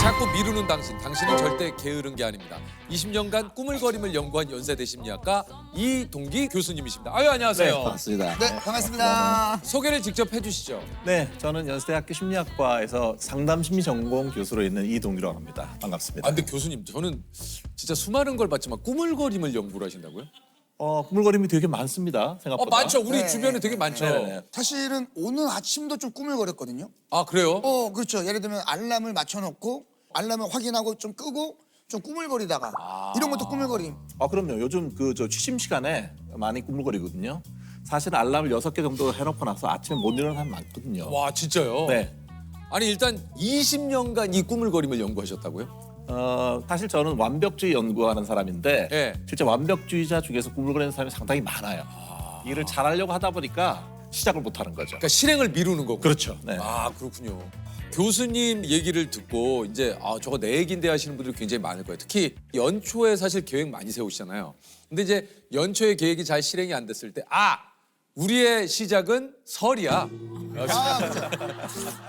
자꾸 미루는 당신은 절대 게으른 게 아닙니다. 20년간 꾸물거림을 연구한 연세대 심리학과 이동기 교수님이십니다. 아유, 안녕하세요. 반갑습니다. 네, 반갑습니다. 소개를 직접 해주시죠. 네, 저는 연세대학교 심리학과에서 상담심리 전공 교수로 있는 이동규라고 합니다. 반갑습니다. 아, 근데 교수님, 저는 진짜 수많은 걸 봤지만 꾸물거림을 연구를 하신다고요? 꾸물거림이 되게 많습니다. 생각보다. 많죠. 우리 네. 주변에 되게 많죠. 네. 사실은 오늘 아침도 좀 꾸물거렸거든요. 아, 그래요? 그렇죠. 예를 들면 알람을 맞춰놓고 알람을 확인하고 좀 끄고 좀 꾸물거리다가 이런 것도 꾸물거림. 그럼요. 요즘 저 취침 시간에 많이 꾸물거리거든요. 사실 알람을 6개 정도 해놓고 나서 아침에 못 일어나는 사람 많거든요. 와, 진짜요? 네. 아니, 일단 20년간 이 꾸물거림을 연구하셨다고요? 사실 저는 완벽주의 연구하는 사람인데 네. 실제 완벽주의자 중에서 꾸물거리는 사람이 상당히 많아요. 일을 잘하려고 하다 보니까 시작을 못하는 거죠. 그러니까 실행을 미루는 거고. 그렇죠. 네. 아, 그렇군요. 교수님 얘기를 듣고 이제 저거 내 얘기인데 하시는 분들이 굉장히 많을 거예요. 특히 연초에 사실 계획 많이 세우시잖아요. 근데 이제 연초에 계획이 잘 실행이 안 됐을 때 우리의 시작은 설이야.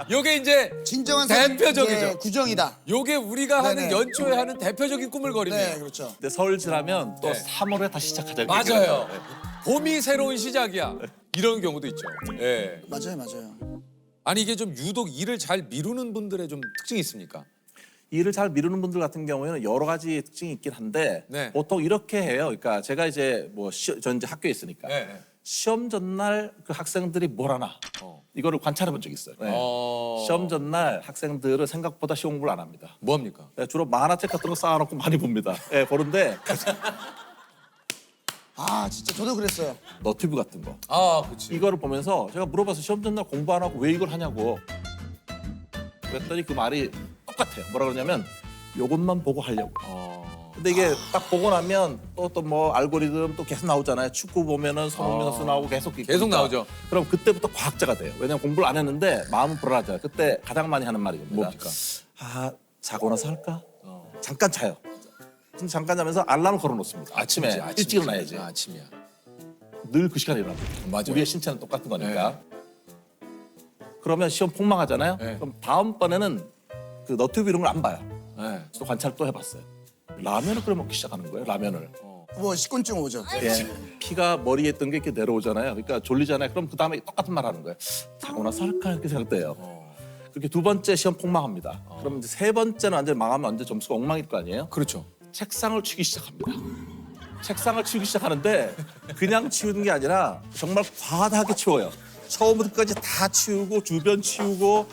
요게 이제 진정한 대표적이죠. 이제 구정이다. 요게 우리가 하는 네네. 연초에 하는 대표적인 꾸물거림이에요. 네, 그렇죠. 근데 설 지나면 또 네. 3월에 다시 시작하자. 맞아요. 봄이 새로운 시작이야. 이런 경우도 있죠. 예. 맞아요. 아니, 이게 좀 유독 일을 잘 미루는 분들의 좀 특징이 있습니까? 일을 잘 미루는 분들 같은 경우에는 여러 가지 특징이 있긴 한데 네. 보통 이렇게 해요. 그러니까 제가 이제 전 이제 학교에 있으니까 네. 시험 전날 그 학생들이 뭘 하나 이거를 관찰해 본 적이 있어요. 네. 시험 전날 학생들은 생각보다 시험 공부를 안 합니다. 뭐 합니까? 네, 주로 만화책 같은 거 쌓아놓고 많이 봅니다. 네, 보는데 진짜 저도 그랬어요. 너튜브 같은 거 그치. 이거를 보면서 제가 물어봐서 시험 전날 공부 안 하고 왜 이걸 하냐고 그랬더니 그 말이 똑같아요. 뭐라 그러냐면 요것만 보고 하려고. 근데 이게 딱 보고 나면 또 뭐 알고리즘 또 계속 나오잖아요. 축구 보면은 손흥민 선수 나오고 계속 나오죠. 그럼 그때부터 과학자가 돼요. 왜냐면 공부를 안 했는데 마음은 불안하잖아요. 그때 가장 많이 하는 말이 뭡니까? 자고 나서 할까? 잠깐 자요. 근데 잠깐 자면서 알람을 걸어놓습니다. 아침에 일찍 일어나야지. 아침이야. 늘 그 시간에 일어납니다. 맞아요. 우리의 신체는 똑같은 거니까. 그러면 시험 폭망하잖아요. 네. 그럼 다음번에는 그 너튜브 이런 걸 안 봐요. 네. 또 관찰 또 해봤어요. 라면을 끓여 먹기 시작하는 거예요. 라면을. 뭐 식곤증 오죠. 예. 피가 머리에 있던 게 이렇게 내려오잖아요. 그러니까 졸리잖아요. 그럼 그 다음에 똑같은 말 하는 거예요. 자고 나서 할까 이렇게 생각돼요. 그렇게 두 번째 시험 폭망합니다. 그럼 이제 세 번째는 완전 망하면 완전 점수가 엉망일 거 아니에요? 그렇죠. 책상을 치기 시작합니다. 책상을 치우기 시작하는데 그냥 치우는 게 아니라 정말 과다하게 치워요. 처음부터 끝까지 다 치우고 주변 치우고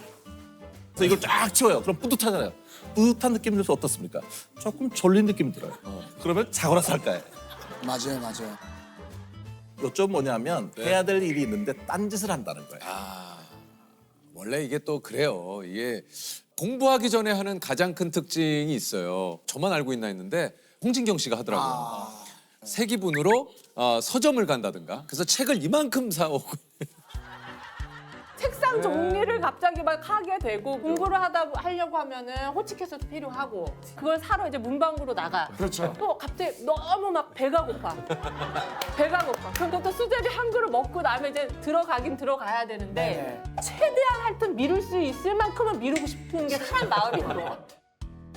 그래서 이걸 쫙 치워요. 그럼 뿌듯하잖아요. 뿌듯한 느낌 들어서 어떻습니까? 조금 졸린 느낌이 들어요. 그러면 자고 나서 할까요? 맞아요. 요점 뭐냐면 해야 될 일이 있는데 딴짓을 한다는 거예요. 원래 이게 또 그래요. 이게 공부하기 전에 하는 가장 큰 특징이 있어요. 저만 알고 있나 했는데 홍진경 씨가 하더라고요. 세 기분으로 서점을 간다든가. 그래서 책을 이만큼 사오고. 책상 정리를 갑자기 막 하게 되고 공부를 하려고 하면은 호치키스도 필요하고 그걸 사러 이제 문방구로 나가. 그렇죠. 또 갑자기 너무 막 배가 고파. 그럼 또 수제비 한 그릇 먹고 나면 이제 들어가긴 들어가야 되는데 최대한 하여튼 미룰 수 있을 만큼은 미루고 싶은 게 사람 마음이거든요.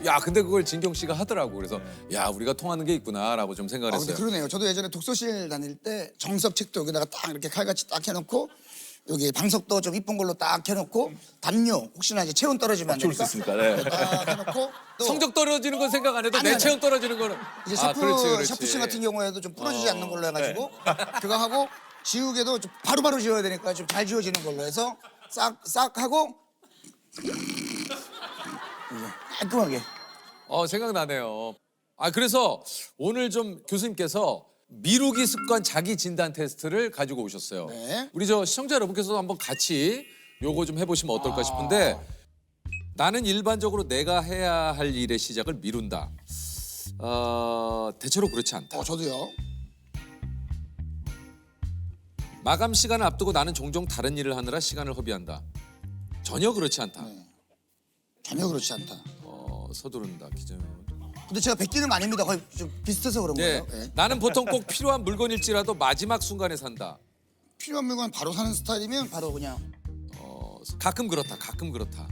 야, 근데 그걸 진경 씨가 하더라고. 그래서 야, 우리가 통하는 게 있구나라고 좀 생각을 근데 했어요. 그러네요. 저도 예전에 독서실 다닐 때 정석 책도 여기다가 딱 이렇게 칼같이 딱 해놓고 여기 방석도 좀 이쁜 걸로 딱 해놓고 담요 혹시나 이제 체온 떨어지면 안 맞출 수 되니까 있으니까. 네. 딱 해놓고 또 성적 떨어지는 건 생각 안 해도 아니, 내 아니. 체온 떨어지는 거는 이제 그렇지. 샤프심 같은 경우에도 좀 부러지지 않는 걸로 해가지고 그거 하고 지우개도 좀 바로바로 지워야 되니까 좀 잘 지워지는 걸로 해서 싹 하고 깔끔하게. 생각나네요. 그래서 오늘 좀 교수님께서 미루기 습관 자기 진단 테스트를 가지고 오셨어요. 네. 우리 저 시청자 여러분께서도 한번 같이 요거 좀 해보시면 어떨까 싶은데 나는 일반적으로 내가 해야 할 일의 시작을 미룬다. 대체로 그렇지 않다. 저도요. 마감 시간을 앞두고 나는 종종 다른 일을 하느라 시간을 허비한다. 전혀 그렇지 않다. 전혀 그렇지 않다. 서두른다. 기존. 근데 제가 베끼는 거 아닙니다. 거의 좀 비슷해서 그런 네. 거예요. 네. 나는 보통 꼭 필요한 물건일지라도 마지막 순간에 산다. 필요한 물건 바로 사는 스타일이면 바로 그냥 가끔 그렇다. 가끔 그렇다.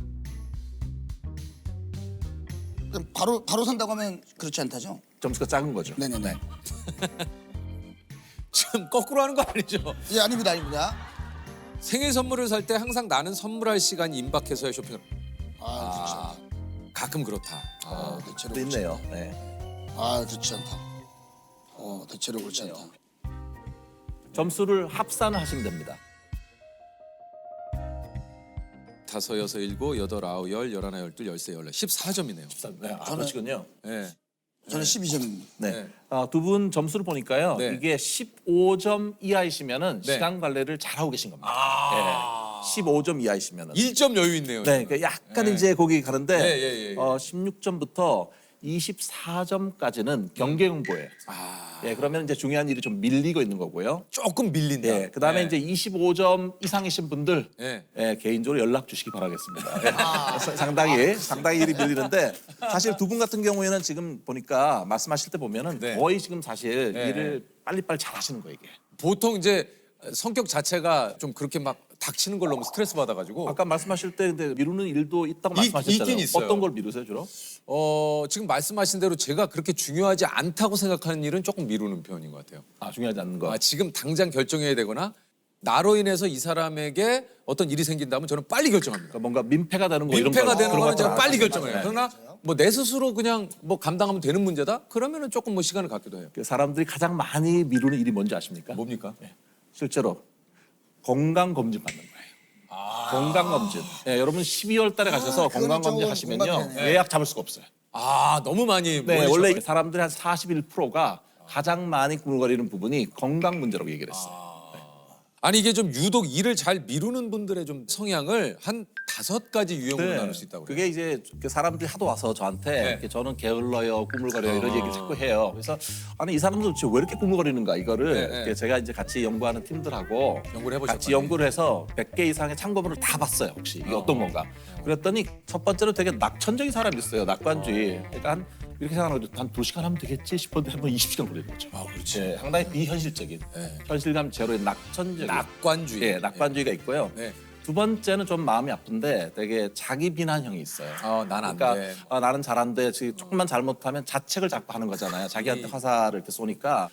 그럼 바로 산다고 하면 그렇지 않다죠? 점수가 작은 거죠. 네네네. 지금 거꾸로 하는 거 아니죠? 예, 아닙니다, 아닙니다. 생일 선물을 살 때 항상 나는 선물할 시간이 임박해서의 쇼핑을. 아, 가끔 그렇다. 대체로 또 그렇지 있네요. 않다. 네. 그렇지 않다. 대체로 그렇지 않다. 점수를 합산하시면 됩니다. 5, 6, 7, 8, 9, 10, 11, 12, 13, 14. 14점이네요. 네, 그러시군요. 네. 저는 12점입니다. 네. 네. 두 분 점수를 보니까요. 네. 이게 15점 이하이시면은 네. 시간 관리를 잘하고 계신 겁니다. 네. 15점 이하이시면은. 1점 여유 있네요. 네, 그러니까 약간 네. 이제 거기 가는데 예. 16점부터 24점까지는 경계 공부예요. 예, 그러면 이제 중요한 일이 좀 밀리고 있는 거고요. 조금 밀린다. 예, 그다음에 네. 이제 25점 이상이신 분들 네. 예, 개인적으로 연락 주시기 바라겠습니다. 예. 상당히 일이 밀리는데 사실 두 분 같은 경우에는 지금 보니까 말씀하실 때 보면은 네. 거의 지금 사실 네. 일을 빨리빨리 잘하시는 거예요 이게. 보통 이제 성격 자체가 좀 그렇게 막 닥치는 걸 너무 스트레스 받아가지고 아까 말씀하실 때 근데 미루는 일도 있다고 말씀하셨잖아요. 있긴 있어요. 어떤 걸 미루세요 주로? 지금 말씀하신 대로 제가 그렇게 중요하지 않다고 생각하는 일은 조금 미루는 편인 것 같아요. 중요하지 않는 거. 지금 당장 결정해야 되거나 나로 인해서 이 사람에게 어떤 일이 생긴다면 저는 빨리 결정합니다. 그러니까 뭔가 민폐가 되는 거 이런 민폐가 거 되는 그런 거는 제가 것들 빨리 안 결정해요. 하시잖아요. 그러나 뭐 내 스스로 그냥 뭐 감당하면 되는 문제다? 그러면은 조금 뭐 시간을 갖기도 해요. 그 사람들이 가장 많이 미루는 일이 뭔지 아십니까? 뭡니까? 실제로 건강 검진 받는 거예요. 건강 검진. 예, 여러분 12월 달에 가셔서 그거는 건강 검진 조금 하시면요 공감되네. 예약 잡을 수가 없어요. 너무 많이 네, 몰리죠. 원래 사람들이 한 41%가 가장 많이 꾸물거리는 부분이 건강 문제라고 얘기를 했어요. 아니 이게 좀 유독 일을 잘 미루는 분들의 좀 성향을 한 5가지 유형으로 나눌 수 있다고 그래요. 그게 이제 그 사람들이 하도 와서 저한테 네. 이렇게 저는 게을러요, 꾸물거려요 이런 얘기를 자꾸 해요. 그래서 아니 이 사람들 도대체 왜 이렇게 꾸물거리는가 이거를 네, 이렇게 제가 이제 같이 연구하는 팀들하고 연구를 해보셨거든요. 같이 연구를 해서 100개 이상의 참고문을 다 봤어요. 혹시 이게 어떤 건가? 그랬더니 첫 번째로 되게 낙천적인 사람이 있어요. 낙관주의. 그러니까 한 이렇게 생각하는 거죠. 한 2시간 하면 되겠지 싶었는데 한 번 20시간 걸리는 거죠. 그렇지. 예, 상당히 비현실적인 현실감 제로의 낙천적인 낙관주의. 예, 낙관주의가 있고요. 네. 두 번째는 좀 마음이 아픈데 되게 자기 비난형이 있어요. 난 안 그러니까 돼. 나는 잘하는데 지금 조금만 잘못하면 자책을 자꾸 하는 거잖아요. 자기한테 화살을 이렇게 쏘니까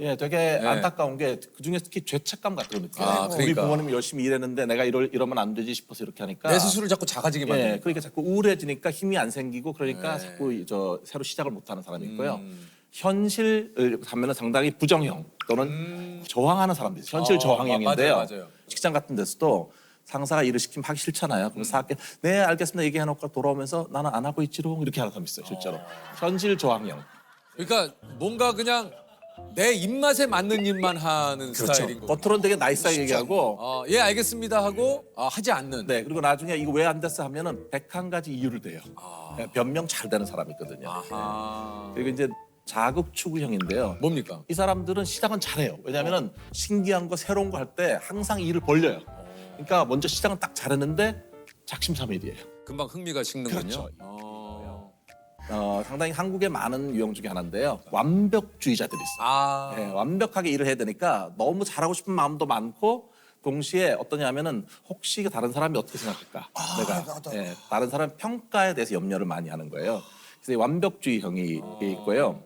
예, 되게 안타까운 게 그중에 특히 죄책감 같은 거 느껴요. 우리 그러니까. 부모님이 열심히 일했는데 내가 이러면 안 되지 싶어서 이렇게 하니까 내 스스로를 자꾸 작아지게 만드는. 예, 그러니까 자꾸 우울해지니까 힘이 안 생기고 그러니까 자꾸 새로 시작을 못하는 사람이 있고요. 현실을 가면은 상당히 부정형 또는 저항하는 사람들이 있어요. 현실 저항형인데요. 맞아요. 직장 같은 데서도 상사가 일을 시키면 하기 싫잖아요. 그럼 사학계 네 알겠습니다 얘기해놓고 돌아오면서 나는 안 하고 있지롱 이렇게 하는 사람 있어요. 실제로 현실 저항형. 그러니까 뭔가 그냥 내 입맛에 맞는 일만 하는 스타일인 거고. 겉으로는 되게 나이스하게 얘기하고 예 알겠습니다 하고 하지 않는. 네 그리고 나중에 이거 왜 안 됐어 하면은 101가지 이유를 대요. 네, 변명 잘 되는 사람이 있거든요. 그리고 이제 자극 추구형인데요. 뭡니까? 이 사람들은 시작은 잘해요. 왜냐하면 신기한 거 새로운 거 할 때 항상 일을 벌려요. 그러니까 먼저 시작은 딱 잘했는데 작심삼일이에요. 금방 흥미가 식는군요. 그렇죠. 어. 상당히 한국의 많은 유형 중에 하나인데요. 완벽주의자들이 있어요. 네, 완벽하게 일을 해야 되니까 너무 잘하고 싶은 마음도 많고 동시에 어떠냐면은 혹시 다른 사람이 어떻게 생각할까? 내가 다른 사람 평가에 대해서 염려를 많이 하는 거예요. 그래서 이 완벽주의형이 있고요.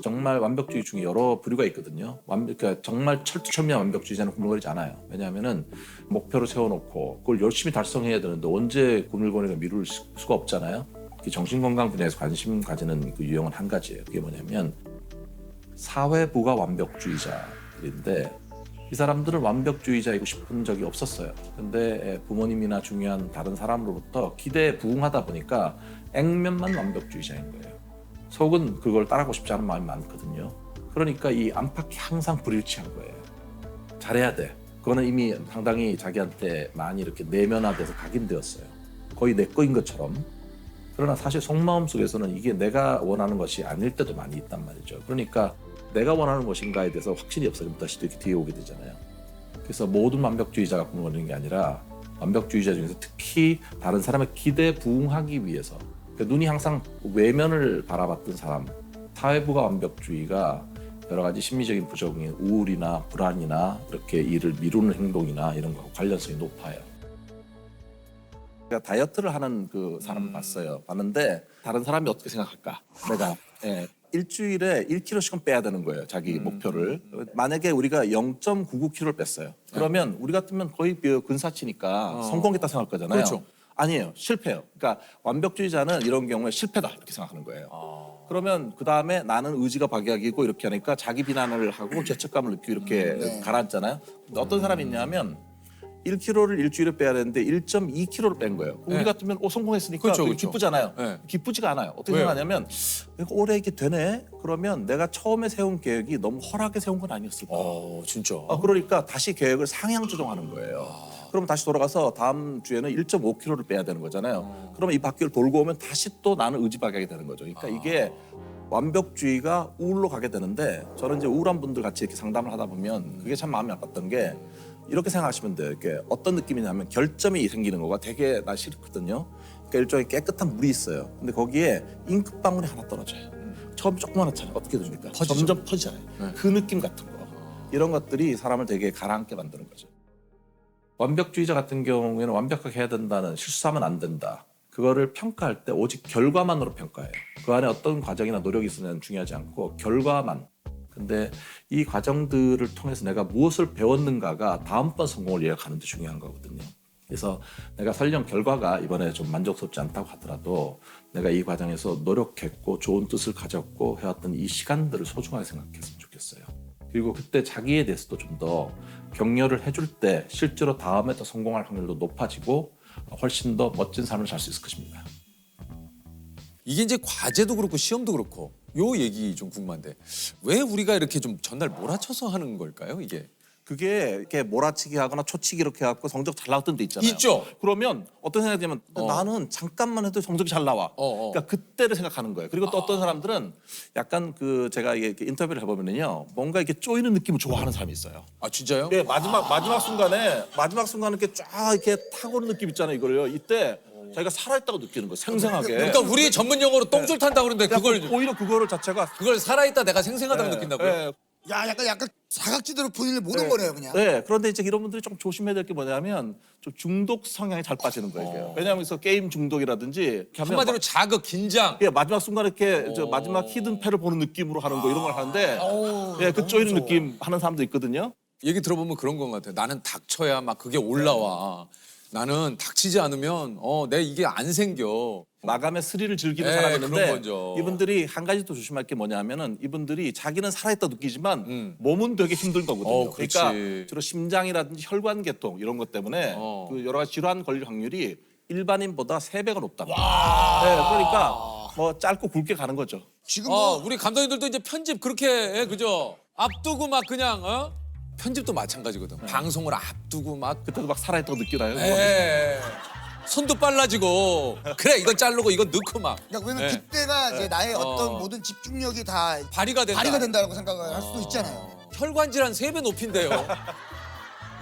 정말 완벽주의 중에 여러 부류가 있거든요. 그러니까 정말 철두철미한 완벽주의자는 꾸물거리지 않아요. 왜냐하면은 목표를 세워놓고 그걸 열심히 달성해야 되는데 언제 꾸물거리가 미룰 수가 없잖아요. 정신건강 분야에서 관심 가지는 그 유형은 한 가지예요. 그게 뭐냐면 사회부가 완벽주의자인데 이 사람들은 완벽주의자이고 싶은 적이 없었어요. 근데 부모님이나 중요한 다른 사람으로부터 기대에 부응하다 보니까 액면만 완벽주의자인 거예요. 속은 그걸 따라하고 싶지 않은 마음이 많거든요. 그러니까 이 안팎이 항상 불일치한 거예요. 잘해야 돼. 그거는 이미 상당히 자기한테 많이 이렇게 내면화돼서 각인되었어요. 거의 내 거인 것처럼. 그러나 사실 속마음 속에서는 이게 내가 원하는 것이 아닐 때도 많이 있단 말이죠. 그러니까 내가 원하는 것인가에 대해서 확신이 없어지면 다시 이렇게 뒤에 오게 되잖아요. 그래서 모든 완벽주의자가 꾸물거리는 게 아니라 완벽주의자 중에서 특히 다른 사람의 기대에 부응하기 위해서 그러니까 눈이 항상 외면을 바라봤던 사람, 사회부가 완벽주의가 여러 가지 심리적인 부정인 우울이나 불안이나 이렇게 일을 미루는 행동이나 이런 거하고 관련성이 높아요. 제가 다이어트를 하는 그 사람을 봤는데 다른 사람이 어떻게 생각할까? 내가 일주일에 1kg씩은 빼야 되는 거예요. 자기 목표를. 만약에 우리가 0.99kg를 뺐어요. 그러면 우리 같으면 거의 근사치니까 성공했다 생각할 거잖아요. 그렇죠. 아니에요. 실패해요. 그러니까 완벽주의자는 이런 경우에 실패다 이렇게 생각하는 거예요. 그러면 그 다음에 나는 의지가 박약이고 이렇게 하니까 자기 비난을 하고 죄책감을 느끼고 이렇게 가라앉잖아요. 근데 어떤 사람이 있냐면 1kg를 일주일에 빼야 되는데 1.2kg를 뺀 거예요. 우리 같으면 성공했으니까 그렇죠, 그게 그렇죠. 기쁘잖아요. 네. 기쁘지가 않아요. 어떻게 왜요? 생각하냐면 이거 올해 이게 되네? 그러면 내가 처음에 세운 계획이 너무 허락에 세운 건 아니었을까? 진짜. 그러니까 다시 계획을 상향 조정하는 거예요. 그럼 다시 돌아가서 다음 주에는 1.5kg를 빼야 되는 거잖아요. 그러면 이 바퀴를 돌고 오면 다시 또 나는 의지박약이 되는 거죠. 그러니까 이게 완벽주의가 우울로 가게 되는데 저는 이제 우울한 분들 같이 이렇게 상담을 하다 보면 그게 참 마음이 아팠던 게 이렇게 생각하시면 돼요. 이렇게 어떤 느낌이냐면 결점이 생기는 거가 되게 나 싫거든요. 그러니까 일종의 깨끗한 물이 있어요. 근데 거기에 잉크방울이 하나 떨어져요. 처음 조그만하잖아요. 어떻게 됩니까? 점점 퍼지잖아요. 그 느낌 같은 거. 이런 것들이 사람을 되게 가라앉게 만드는 거죠. 완벽주의자 같은 경우에는 완벽하게 해야 된다는 실수하면 안 된다. 그거를 평가할 때 오직 결과만으로 평가해요. 그 안에 어떤 과정이나 노력이 있으면 중요하지 않고 결과만. 근데 이 과정들을 통해서 내가 무엇을 배웠는가가 다음번 성공을 예약하는 데 중요한 거거든요. 그래서 내가 설령 결과가 이번에 좀 만족스럽지 않다고 하더라도 내가 이 과정에서 노력했고 좋은 뜻을 가졌고 해왔던 이 시간들을 소중하게 생각했으면 좋겠어요. 그리고 그때 자기에 대해서도 좀 더 격려를 해줄 때 실제로 다음에 더 성공할 확률도 높아지고 훨씬 더 멋진 삶을 살 수 있을 것입니다. 이게 이제 과제도 그렇고 시험도 그렇고 요 얘기 좀 궁금한데 왜 우리가 이렇게 좀 전날 몰아쳐서 하는 걸까요? 이게 그게 이렇게 몰아치기 하거나 초치기 이렇게 해갖고 성적 잘 나왔던 데 있잖아요. 있죠. 그러면 어떤 생각이 들면 나는 잠깐만 해도 성적이 잘 나와. 그러니까 그때를 생각하는 거예요. 그리고 또 어떤 사람들은 약간 그 제가 이게 인터뷰를 해보면요, 뭔가 이렇게 쪼이는 느낌을 좋아하는 사람이 있어요. 아 진짜요? 네, 마지막 순간에 이렇게 쫙 이렇게 타고 오는 느낌 있잖아요. 이걸요. 이때 자기가 살아있다고 느끼는 거예요. 생생하게. 그러니까 우리 전문 용어로 똥줄 탄다 그러는데 오히려 그거를 자체가 그걸 살아있다 내가 생생하다고 느낀다고요? 네. 야, 약간 사각지대로 본인을 모는 거네요, 그냥. 네, 그런데 이제 이런 분들이 좀 조심해야 될 게 뭐냐면 좀 중독 성향이 잘 빠지는 거예요. 이게. 왜냐하면 그래서 게임 중독이라든지 이렇게 하면 한마디로 자극, 긴장. 예, 마지막 순간에 이렇게 저 마지막 히든패를 보는 느낌으로 하는 거 이런 걸 하는데 예, 그 쪼이는 느낌 하는 사람도 있거든요. 얘기 들어보면 그런 것 같아요. 나는 닥쳐야 막 그게 올라와. 나는 닥치지 않으면 내 이게 안 생겨. 마감의 스릴을 즐기는 그런 사람이었는데 거죠. 이분들이 한 가지 또 조심할 게 뭐냐면은 이분들이 자기는 살아있다 느끼지만 몸은 되게 힘든 거거든요. 그렇지. 그러니까 주로 심장이라든지 혈관계통 이런 것 때문에 그 여러 가지 질환 걸릴 확률이 일반인보다 3배가 높다. 네, 그러니까 뭐 짧고 굵게 가는 거죠. 지금 뭐 우리 감독님들도 이제 편집 그렇게 해, 그죠? 앞두고 막 그냥 편집도 마찬가지거든. 방송을 앞두고 막 그때도 막 살아있다고 느끼나요? 에 손도 빨라지고 그래 이건 자르고 이건 넣고 막 그러니까 왜냐면 그때가 이제 나의 어떤 모든 집중력이 다 발휘가 된다. 발휘가 된다고 생각을 할 수도 있잖아요. 혈관 질환 3배 높인데요.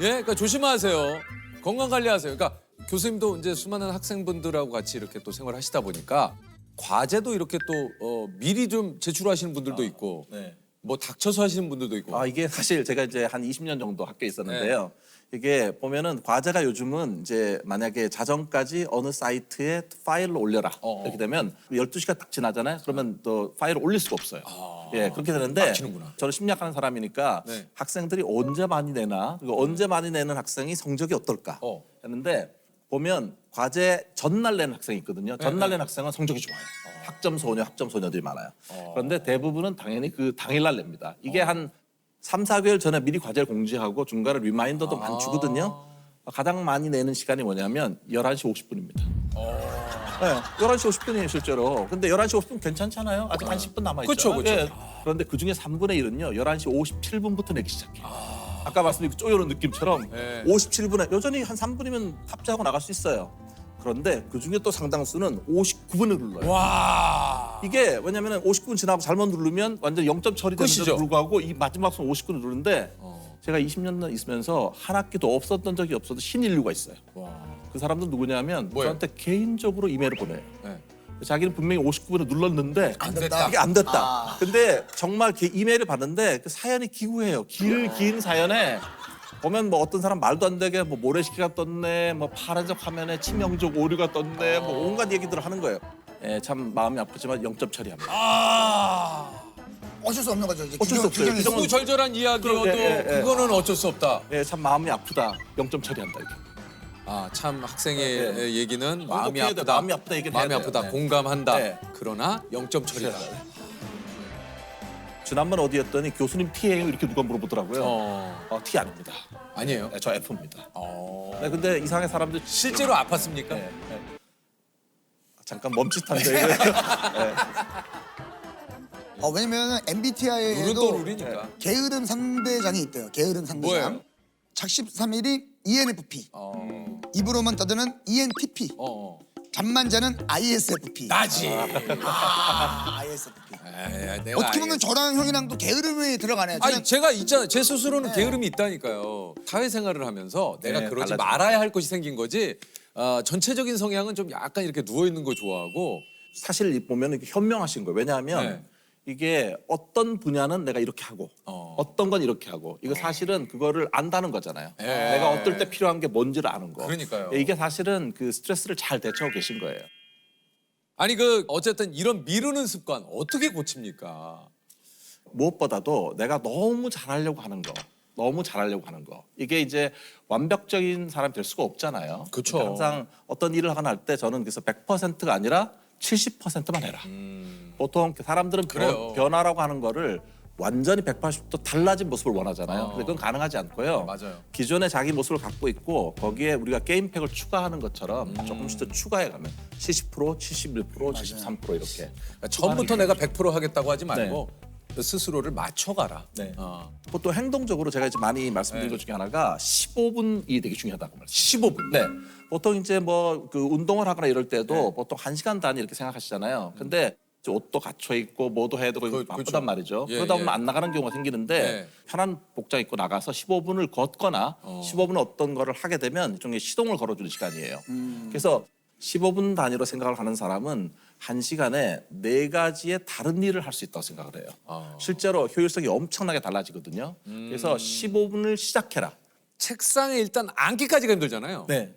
예, 그러니까 조심하세요. 건강 관리하세요. 그러니까 교수님도 이제 수많은 학생분들하고 같이 이렇게 또 생활하시다 보니까 과제도 이렇게 또 미리 좀 제출하시는 분들도 있고 네. 뭐 닥쳐서 하시는 분들도 있고. 이게 사실 제가 이제 한 20년 정도 학교에 있었는데요. 이게 보면은 과제가 요즘은 이제 만약에 자정까지 어느 사이트에 파일을 올려라. 이렇게 되면 12시가 딱 지나잖아요. 그러면 또 파일을 올릴 수가 없어요. 예, 그렇게 되는데 막히는구나. 저는 심리학하는 사람이니까 네. 학생들이 언제 많이 내나 그리고 언제 많이 내는 학생이 성적이 어떨까 했는데 보면 과제 전날 내는 학생이 있거든요. 전날 내는 학생은 성적이 좋아요. 학점 소녀들이 많아요. 그런데 대부분은 당연히 그 당일날 냅니다. 이게 한 3, 4개월 전에 미리 과제를 공지하고 중간에 리마인더도 많이 주거든요. 가장 많이 내는 시간이 뭐냐면 11시 50분입니다. 네, 11시 50분이에요, 실제로. 근데 11시 50분 괜찮잖아요. 아직 한 10분 남아있죠. 그쵸. 예. 그런데 그중에 3분의 1은요, 11시 57분부터 내기 시작해요. 아까 말씀드린 그 쪼여오는 느낌처럼 네. 57분에 여전히 한 3분이면 탑재하고 나갈 수 있어요. 그런데 그중에 또 상당수는 59분을 눌러요. 와. 이게 왜냐면 59분 지나고 잘못 누르면 완전 0점 처리되는데도 끝이죠. 불구하고 이 마지막 순 59분 누르는데 제가 20년 있으면서 한 학기도 없었던 적이 없어도 신인류가 있어요. 그 사람도 누구냐면 뭐예요? 저한테 개인적으로 이메일을 보내요. 네. 자기는 분명히 59분을 눌렀는데 안 됐다. 이게 안 됐다. 근데 정말 이메일을 받는데 그 사연이 기구해요. 긴 사연에 보면 뭐 어떤 사람 말도 안 되게 뭐 모래시계가 떴네, 뭐 파란색 화면에 치명적 오류가 떴네, 뭐 온갖 얘기들을 하는 거예요. 예, 참 마음이 아프지만 0점 처리합니다. 어쩔 수 없는 거죠. 이제 어쩔 수 없어요. 규정이 규정은- 구절절한 이야기여도 예. 그거는 어쩔 수 없다. 예, 참 마음이 아프다. 0점 처리한다 이게. 아, 참 학생의 네. 얘기는 마음이 해야 돼. 아프다. 마음이 아프다 얘기는 마음이 해야 돼요. 아프다. 네. 공감한다. 네. 그러나 0점 처리다. 지난번 어디였더니 교수님 T예요 이렇게 누가 물어보더라고요. T 아닙니다. 아니에요. 네, 저 F입니다. 어. 네, 근데 이상하게 사람들 실제로 아팠습니까? 네, 네. 잠깐 멈칫한데 이거. 왜냐면 룰은 또 MBTI에도 룰이니까. 게으름 상대장이 있대요. 게으름 상대장. 뭐예요? 착십삼일이 ENFP. 어. 입으로만 떠드는 ENTP. 어. 잠만 자는 ISFP. 나지. ISFP. 에이, 내가 어떻게 보면 저랑 형이랑도 게으름에 들어가네요. 저는 아니 제가 있잖아. 제 스스로는 게으름이 있다니까요. 사회생활을 하면서 내가 네, 그러지 달라지죠. 말아야 할 것이 생긴 거지. 전체적인 성향은 좀 약간 이렇게 누워 있는 거 좋아하고. 사실 보면 이게 현명하신 거예요. 왜냐하면 네. 이게 어떤 분야는 내가 이렇게 하고 어떤 건 이렇게 하고 이거 사실은 그거를 안다는 거잖아요. 예. 내가 어떨 때 필요한 게 뭔지를 아는 거. 그러니까요. 이게 사실은 그 스트레스를 잘 대처하고 계신 거예요. 아니 어쨌든 이런 미루는 습관 어떻게 고칩니까? 무엇보다도 내가 너무 잘하려고 하는 거. 너무 잘하려고 하는 거. 이게 이제 완벽적인 사람이 될 수가 없잖아요. 그쵸. 그러니까 항상 어떤 일을 하나 할 때 저는 그래서 100%가 아니라 70%만 해라. 보통 사람들은 그래요. 변화라고 하는 거를 완전히 180도 달라진 모습을 원하잖아요. 근데 그건 가능하지 않고요. 맞아요. 기존의 자기 모습을 갖고 있고 거기에 우리가 게임팩을 추가하는 것처럼 조금씩 더 추가해가면 70%, 71%, 73% 이렇게. 그러니까 처음부터 내가 100% 하겠다고 하지 말고 스스로를 맞춰가라. 네. 어. 보통 행동적으로 제가 이제 많이 말씀드린 것 중에 하나가 15분이 되게 중요하다고 말해요. 15분. 네. 보통 이제 뭐 그 운동을 하거나 이럴 때도 보통 1시간 단위 이렇게 생각하시잖아요. 근데 이제 옷도 갖춰 입고 뭐도 해야 되고 바쁘단 그렇죠. 말이죠. 예, 그러다 보면 예. 안 나가는 경우가 생기는데 예. 편한 복장 입고 나가서 15분을 걷거나 15분 어떤 거를 하게 되면 일종의 시동을 걸어주는 시간이에요. 그래서 15분 단위로 생각을 하는 사람은 1시간에 4가지의 다른 일을 할 수 있다고 생각을 해요. 실제로 효율성이 엄청나게 달라지거든요. 그래서 15분을 시작해라. 책상에 일단 앉기까지가 힘들잖아요. 네.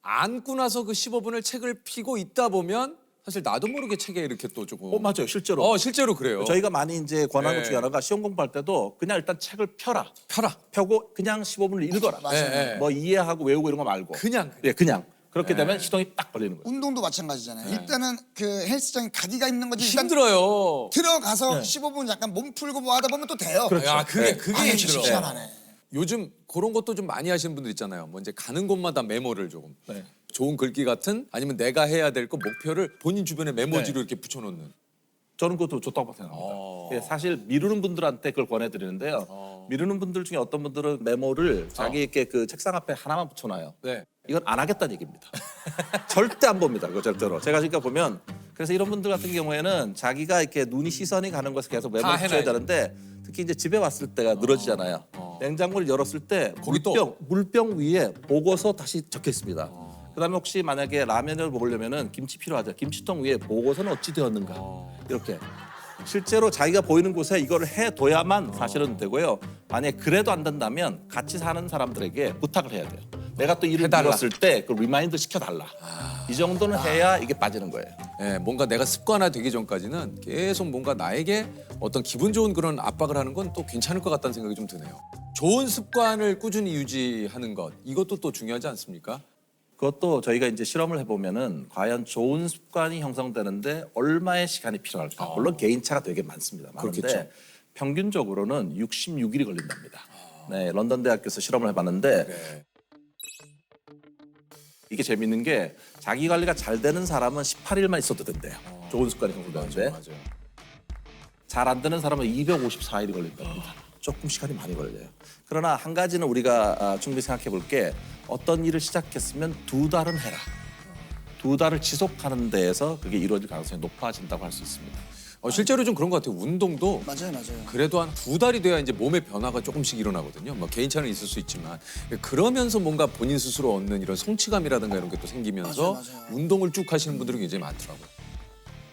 앉고 나서 그 15분을 책을 펴고 있다 보면 사실 나도 모르게 책에 이렇게 또 조금. 맞아요. 실제로. 실제로 그래요. 저희가 많이 이제 권하는 네. 것 중에 하나가 시험 공부할 때도 그냥 일단 책을 펴라. 펴라. 펴고 그냥 15분을 읽어라. 네. 뭐 이해하고 외우고 이런 거 말고. 그냥. 예, 그냥. 그렇게 되면 시동이 딱 걸리는 거예요. 운동도 마찬가지잖아요. 일단은 그 헬스장에 가기가 힘든 거지. 일단 힘들어요. 들어가서 15분 약간 몸 풀고 뭐 하다 보면 또 돼요. 야, 그게 아유, 힘들어. 시원하네. 요즘 그런 것도 좀 많이 하시는 분들 있잖아요. 뭐 이제 가는 곳마다 메모를 조금. 네. 좋은 글귀 같은 아니면 내가 해야 될 거 목표를 본인 주변에 메모지로 이렇게 붙여놓는. 저는 그것도 좋다고 생각합니다. 예, 사실 미루는 분들한테 그걸 권해드리는데요. 미루는 분들 중에 어떤 분들은 메모를 자기에게 그 책상 앞에 하나만 붙여놔요. 네. 이건 안 하겠다는 얘기입니다. 절대 안 봅니다. 그거 절대로. 제가 그러니까 보면 그래서 이런 분들 같은 경우에는 자기가 이렇게 눈이 시선이 가는 것을 계속 메모를 다 붙여야 해놔야지. 되는데 특히 이제 집에 왔을 때가 늘어지잖아요. 냉장고를 열었을 때 거기 또. 물병 위에 보고서 다시 적혀 있습니다. 그다음에 혹시 만약에 라면을 먹으려면은 김치 필요하죠. 김치통 위에 보고서는 어찌 되었는가 이렇게 실제로 자기가 보이는 곳에 이거를 해둬야만 사실은 되고요. 만약에 그래도 안 된다면 같이 사는 사람들에게 부탁을 해야 돼요. 내가 또 일을 해달라. 미뤘을 때 그 리마인드 시켜달라. 이 정도는 해야 이게 빠지는 거예요. 예, 뭔가 내가 습관화되기 전까지는 계속 뭔가 나에게 어떤 기분 좋은 그런 압박을 하는 건 또 괜찮을 것 같다는 생각이 좀 드네요. 좋은 습관을 꾸준히 유지하는 것 이것도 또 중요하지 않습니까? 그것도 저희가 이제 실험을 해보면은 과연 좋은 습관이 형성되는데 얼마의 시간이 필요할까? 물론 개인차가 되게 많습니다. 많은데 그렇겠죠. 평균적으로는 66일이 걸린답니다. 네, 런던 대학교에서 실험을 해봤는데 네. 이게 재밌는 게 자기 관리가 잘 되는 사람은 18일만 있어도 된대요. 좋은 습관이 형성되는데 맞아요. 잘 안 되는 사람은 254일이 걸린답니다. 조금 시간이 많이 걸려요. 그러나 한 가지는 우리가 충분히 생각해 볼 게 어떤 일을 시작했으면 2달은 해라. 2달을 지속하는 데에서 그게 이루어질 가능성이 높아진다고 할 수 있습니다. 실제로 좀 그런 것 같아요. 운동도 맞아요. 그래도 한 2달이 돼야 이제 몸의 변화가 조금씩 일어나거든요. 뭐 개인차는 있을 수 있지만 그러면서 뭔가 본인 스스로 얻는 이런 성취감이라든가 이런 게 또 생기면서 맞아요. 운동을 쭉 하시는 분들이 굉장히 많더라고요.